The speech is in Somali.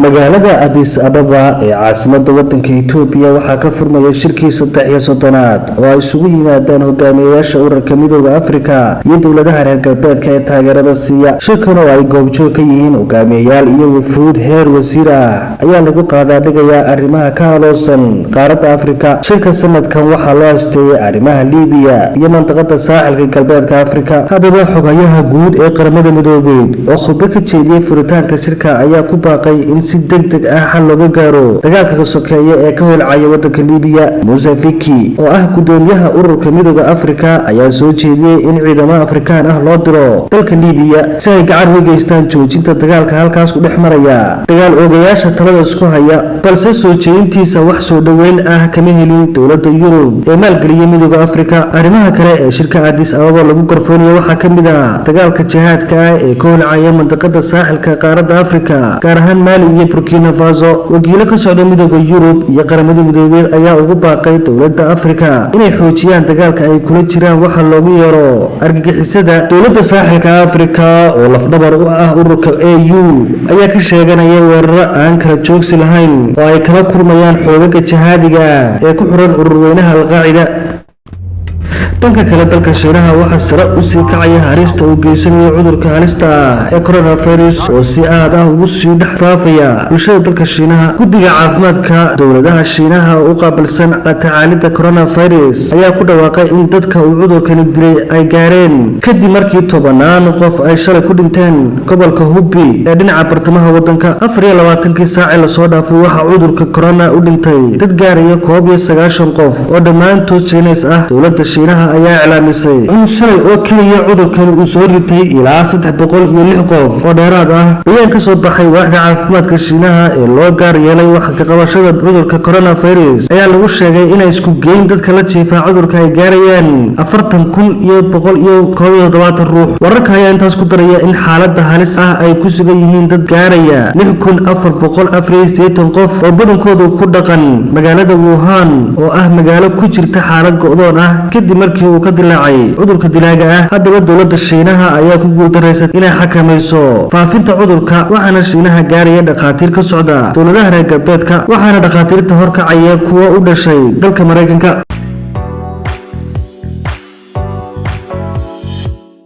magaalada Addis Ababa ee caasimadda waddanka Itoobiya waxaa ka furmaya shirkii 33aad oo ay isugu yimaadaan hogaamiyayaasha ururka Midawga Afrika iyo dawladaha reer galbeedka ee taageerada siiya. Shirkan oo ay goobjoog ka yihiin hogaamiyayaal iyo wafuud heer wasiir ah ayaa lagu qaadaadhigayaa arrimaha ka haloosan qaaradda Afrika. Shirka sanadkan waxaa loo asteeyay arrimaha Liibiya iyo manطقada saaxilka galbeedka Afrika. Haddaba xogayaha guud ee qaramada Midoobay oo khudbad ka jeediyay furitaanka shirka ayaa ku baaqay in si degdeg ah xal looga gaaro dagaalka ka sokeeya ee ka holcaya waddanka Liibiya. Muuse Fiki oo ah gudoomiyaha ururka Midawga Afrika ayaa soo jeediyay in ciidamada Afrikaan ah loo diro dalka Liibiya si ay gacan uga geystaan joojinta dagaalka halkaas ku dhex maraya dagaal oogayaasha talada isku haya, balse soo jeedintiisa wax soo dhaweyn ah kama helin dawladda Yurub ee maalgeliya Midawga Afrika. Arrimaha kale ee shirka Addis Ababa lagu gorfoonayo waxaa ka mid ah dagaalka jihaadka ah ee ka holcaya manطقada saaxilka qaaradda Afrika, gaar ahaan Mali iyo Burkina Faso. Wakiilo ka socda Midawga Yurub iyo qaramada Midoobay ayaa ugu baaqay dawladda Afrika inay xoojiyaan dagaalka ay kula jiraan waxa loogu yeero argagixisada. Dawladda saaxilka Afrika oo lafdhabar u ah ururka AU ayaa ka sheeganaya weeraro aan kala joogsi lahayn oo ay kala kulmayaan xoogagga jihaadiga ee ku xiran ururweynaha Al-Qaacida. dhanka kale dalka Shiinaha waxaa sare u sii kacaya halista uu geysanayo cudurka halista ah ee coronavirus oo si aad ah ugu sii dhex faafaya bulshada dalka Shiinaha. Guddiga caafimaadka dawladaha Shiinaha oo u qaabilsan la tacaalidda coronavirus ayaa ku dhawaaqay in dadka uu cudurkani dilay ay gaareen kadib markii 10 qof ay shalay ku dhinteen gobolka Hubei ee dhinaca bartamaha waddanka. 24 saac la soo dhaafay waxaa cudurka corona u dhintay dad gaaraya 91 qof oo dhammaantood Shiineys ah. Dawladda Shiinaha ayaa iclaamisay in shalay oo kaliya cudurkan uu soo ritay ilaa 306 qof oo dheeraad ah. Bayaan ka soo baxay waaxda caafimaadka Shiinaha ee loo gaar yeelay wax ka qabashada cudurka coronavirus ayaa lagu sheegay in isku geyn dadka la jiifa cudurka ay gaarayaan 40,170 ruux. Wararka ayaa intaas ku daraya in xaaladda halis ah ay ku sugan yihiin dad gaaraya 6,484 qof oo badankoodu ku dhaqan magaalada Wuhan oo ah magaalo ku jirta xaalad go'doon ah kadib markii uu ka dilaacay cudurka dilaaga ah. Haddaba dawladda Shiinaha ayaa ku guuldareysay inay xakamayso faafinta cudurka, waxaana Shiinaha gaaraya dhaqaatiir ka socda dawladaha reer galbeedka, waxaana dhaqaatiirta horkacaya kuwa u dhashay dalka Mareykanka.